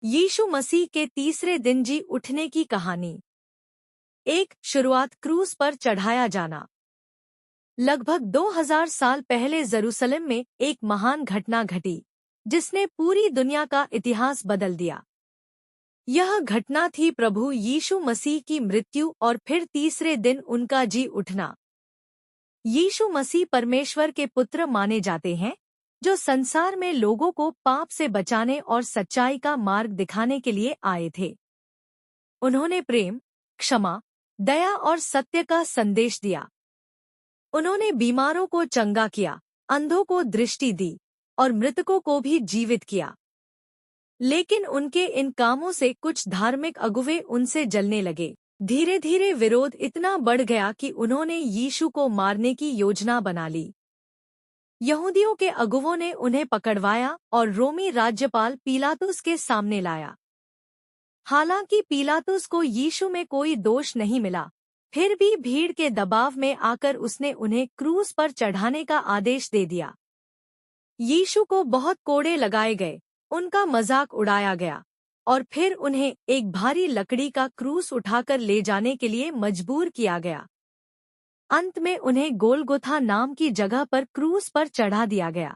यीशु मसीह के तीसरे दिन जी उठने की कहानी। एक शुरुआत क्रूस पर चढ़ाया जाना। लगभग 2000 साल पहले यरूशलेम में एक महान घटना घटी जिसने पूरी दुनिया का इतिहास बदल दिया। यह घटना थी प्रभु यीशु मसीह की मृत्यु और फिर तीसरे दिन उनका जी उठना। यीशु मसीह परमेश्वर के पुत्र माने जाते हैं जो संसार में लोगों को पाप से बचाने और सच्चाई का मार्ग दिखाने के लिए आए थे। उन्होंने प्रेम, क्षमा, दया और सत्य का संदेश दिया। उन्होंने बीमारों को चंगा किया, अंधों को दृष्टि दी और मृतकों को भी जीवित किया। लेकिन उनके इन कामों से कुछ धार्मिक अगुवे उनसे जलने लगे। धीरे धीरे विरोध इतना बढ़ गया कि उन्होंने यीशु को मारने की योजना बना ली। यहूदियों के अगुवों ने उन्हें पकड़वाया और रोमी राज्यपाल पीलातुस के सामने लाया। हालांकि पीलातुस को यीशु में कोई दोष नहीं मिला, फिर भी भीड़ के दबाव में आकर उसने उन्हें क्रूस पर चढ़ाने का आदेश दे दिया। यीशु को बहुत कोड़े लगाए गए, उनका मजाक उड़ाया गया और फिर उन्हें एक भारी लकड़ी का क्रूस उठाकर ले जाने के लिए मजबूर किया गया। अंत में उन्हें गोलगोथा नाम की जगह पर क्रूस पर चढ़ा दिया गया।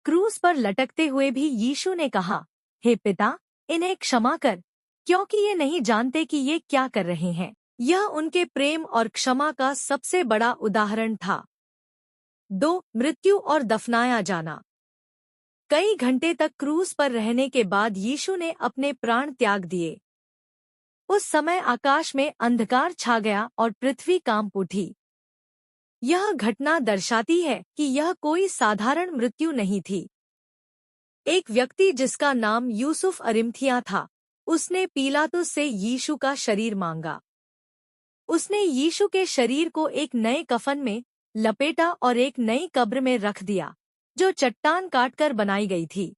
क्रूस पर लटकते हुए भी यीशु ने कहा, हे पिता, इन्हें क्षमा कर, क्योंकि ये नहीं जानते कि ये क्या कर रहे हैं। यह उनके प्रेम और क्षमा का सबसे बड़ा उदाहरण था। 2. मृत्यु और दफनाया जाना। कई घंटे तक क्रूस पर रहने के बाद यीशु ने अपने प्राण त्याग दिए। उस समय आकाश में अंधकार छा गया और पृथ्वी कांप उठी। यह घटना दर्शाती है कि यह कोई साधारण मृत्यु नहीं थी। एक व्यक्ति जिसका नाम यूसुफ अरिमथिया था, उसने पीलातुस से यीशु का शरीर मांगा। उसने यीशु के शरीर को एक नए कफन में लपेटा और एक नई कब्र में रख दिया, जो चट्टान काटकर बनाई गई थी।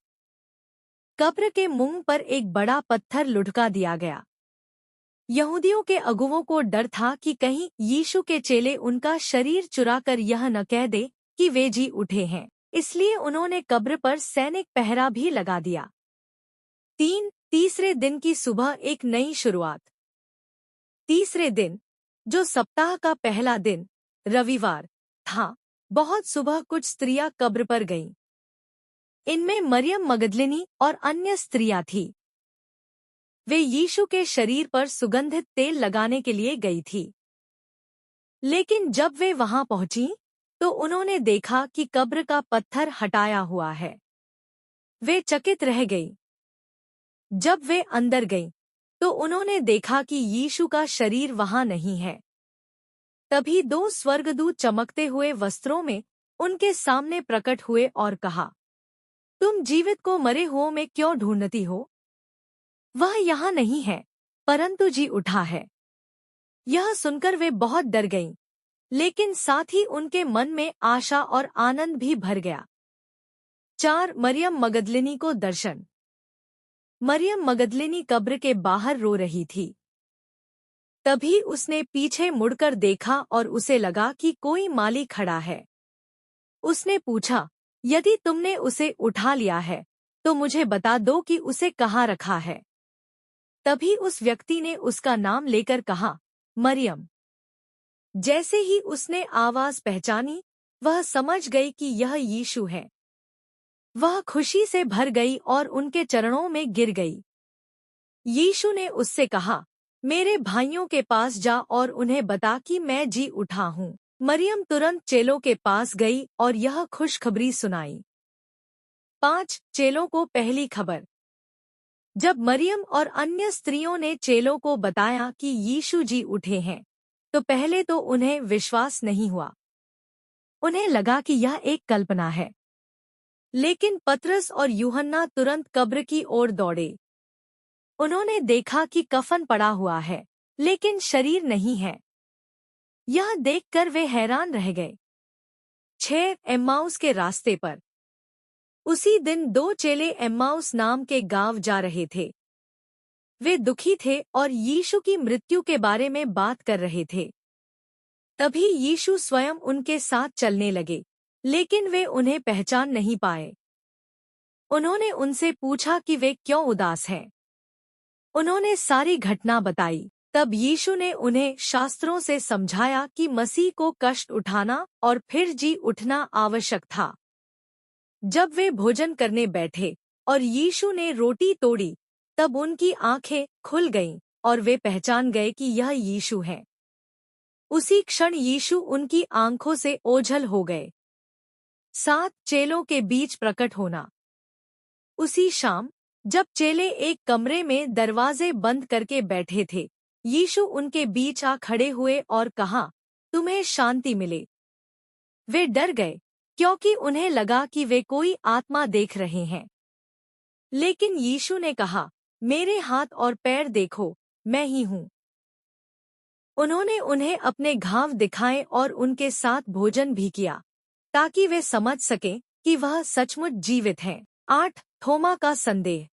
कब्र के मुंह पर एक बड़ा पत्थर लुढ़का दिया गया। यहूदियों के अगुवों को डर था कि कहीं यीशु के चेले उनका शरीर चुराकर यह न कह दे कि वे जी उठे हैं, इसलिए उन्होंने कब्र पर सैनिक पहरा भी लगा दिया। 3. तीसरे दिन की सुबह एक नई शुरुआत। तीसरे दिन, जो सप्ताह का पहला दिन, रविवार था, बहुत सुबह कुछ स्त्रियां कब्र पर गईं। इनमें मरियम मगदलिनी और अन्य स्त्रियां थीं। वे यीशु के शरीर पर सुगंधित तेल लगाने के लिए गई थी। लेकिन जब वे वहां पहुंची तो उन्होंने देखा कि कब्र का पत्थर हटाया हुआ है। वे चकित रह गई। जब वे अंदर गईं तो उन्होंने देखा कि यीशु का शरीर वहां नहीं है। तभी 2 स्वर्गदूत चमकते हुए वस्त्रों में उनके सामने प्रकट हुए और कहा, तुम जीवित को मरे हुओं में क्यों ढूंढती हो? वह यहाँ नहीं है, परंतु जी उठा है। यह सुनकर वे बहुत डर गईं, लेकिन साथ ही उनके मन में आशा और आनंद भी भर गया। 4. मरियम मगदलिनी को दर्शन। मरियम मगदलिनी कब्र के बाहर रो रही थी। तभी उसने पीछे मुड़कर देखा और उसे लगा कि कोई माली खड़ा है। उसने पूछा, यदि तुमने उसे उठा लिया है तो मुझे बता दो कि उसे कहाँ रखा है। तभी उस व्यक्ति ने उसका नाम लेकर कहा, मरियम। जैसे ही उसने आवाज पहचानी, वह समझ गई कि यह यीशु है। वह खुशी से भर गई और उनके चरणों में गिर गई। यीशु ने उससे कहा, मेरे भाइयों के पास जा और उन्हें बता कि मैं जी उठा हूँ। मरियम तुरंत चेलों के पास गई और यह खुशखबरी सुनाई। 5. चेलों को पहली खबर। जब मरियम और अन्य स्त्रियों ने चेलों को बताया कि यीशु जी उठे हैं, तो पहले तो उन्हें विश्वास नहीं हुआ। उन्हें लगा कि यह एक कल्पना है। लेकिन पतरस और यूहन्ना तुरंत कब्र की ओर दौड़े। उन्होंने देखा कि कफन पड़ा हुआ है, लेकिन शरीर नहीं है। यह देखकर वे हैरान रह गए। 6. एम्माउस के रास्ते पर। उसी दिन 2 चेले एम्माउस नाम के गांव जा रहे थे। वे दुखी थे और यीशु की मृत्यु के बारे में बात कर रहे थे। तभी यीशु स्वयं उनके साथ चलने लगे, लेकिन वे उन्हें पहचान नहीं पाए। उन्होंने उनसे पूछा कि वे क्यों उदास हैं। उन्होंने सारी घटना बताई। तब यीशु ने उन्हें शास्त्रों से समझाया कि मसीह को कष्ट उठाना और फिर जी उठना आवश्यक था। जब वे भोजन करने बैठे और यीशु ने रोटी तोड़ी, तब उनकी आंखें खुल गईं और वे पहचान गए कि यह यीशु है। उसी क्षण यीशु उनकी आंखों से ओझल हो गए। 7 चेलों के बीच प्रकट होना। उसी शाम, जब चेले एक कमरे में दरवाजे बंद करके बैठे थे, यीशु उनके बीच आ खड़े हुए और कहा, तुम्हें शांति मिले। वे डर गए, क्योंकि उन्हें लगा कि वे कोई आत्मा देख रहे हैं। लेकिन यीशु ने कहा, मेरे हाथ और पैर देखो, मैं ही हूँ। उन्होंने उन्हें अपने घाव दिखाए और उनके साथ भोजन भी किया, ताकि वे समझ सकें कि वह सचमुच जीवित हैं। 8 थोमा का संदेह।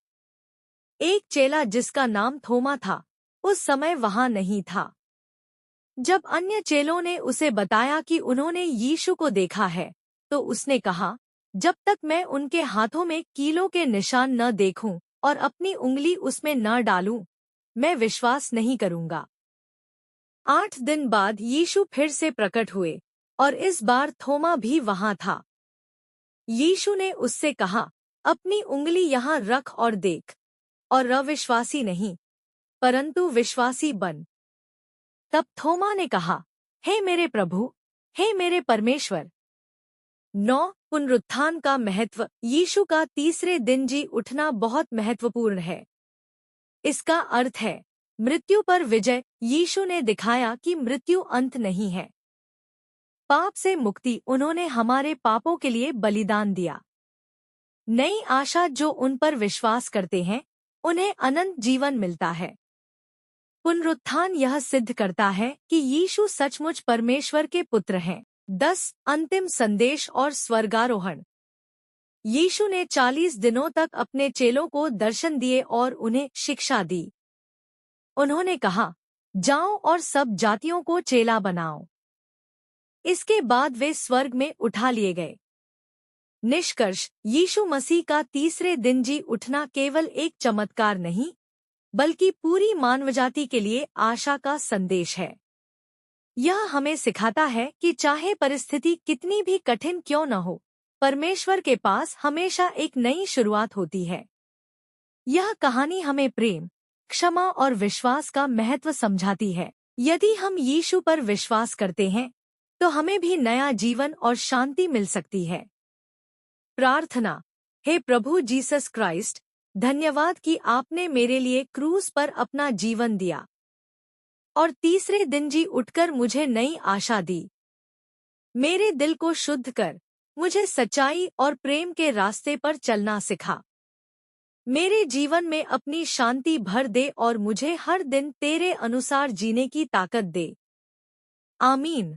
एक चेला जिसका नाम थोमा था, उस समय वहां नहीं था। जब अन्य चेलों ने उसे बताया कि उन्होंने यीशु को देखा है, तो उसने कहा, जब तक मैं उनके हाथों में कीलों के निशान न देखूं और अपनी उंगली उसमें न डालूं, मैं विश्वास नहीं करूंगा। 8 दिन बाद यीशु फिर से प्रकट हुए, और इस बार थोमा भी वहां था। यीशु ने उससे कहा, अपनी उंगली यहाँ रख और देख, और अविश्वासी नहीं, परंतु विश्वासी बन। तब थोमा ने कहा, हे मेरे प्रभु, हे मेरे परमेश्वर। 9 पुनरुत्थान का महत्व। यीशु का तीसरे दिन जी उठना बहुत महत्वपूर्ण है। इसका अर्थ है मृत्यु पर विजय। यीशु ने दिखाया कि मृत्यु अंत नहीं है। पाप से मुक्ति। उन्होंने हमारे पापों के लिए बलिदान दिया। नई आशा। जो उन पर विश्वास करते हैं, उन्हें अनंत जीवन मिलता है। पुनरुत्थान यह सिद्ध करता है कि यीशु सचमुच परमेश्वर के पुत्र हैं। 10 अंतिम संदेश और स्वर्गारोहण। यीशु ने 40 दिनों तक अपने चेलों को दर्शन दिए और उन्हें शिक्षा दी। उन्होंने कहा, जाओ और सब जातियों को चेला बनाओ। इसके बाद वे स्वर्ग में उठा लिए गए। निष्कर्ष। यीशु मसीह का तीसरे दिन जी उठना केवल एक चमत्कार नहीं, बल्कि पूरी मानवजाति के लिए आशा का संदेश है। यह हमें सिखाता है कि चाहे परिस्थिति कितनी भी कठिन क्यों न हो, परमेश्वर के पास हमेशा एक नई शुरुआत होती है। यह कहानी हमें प्रेम, क्षमा और विश्वास का महत्व समझाती है। यदि हम यीशु पर विश्वास करते हैं, तो हमें भी नया जीवन और शांति मिल सकती है। प्रार्थना। हे प्रभु जीसस क्राइस्ट, धन्यवाद कि आपने मेरे लिए क्रूस पर अपना जीवन दिया और तीसरे दिन जी उठकर मुझे नई आशा दी। मेरे दिल को शुद्ध कर, मुझे सच्चाई और प्रेम के रास्ते पर चलना सिखा। मेरे जीवन में अपनी शांति भर दे और मुझे हर दिन तेरे अनुसार जीने की ताकत दे। आमीन।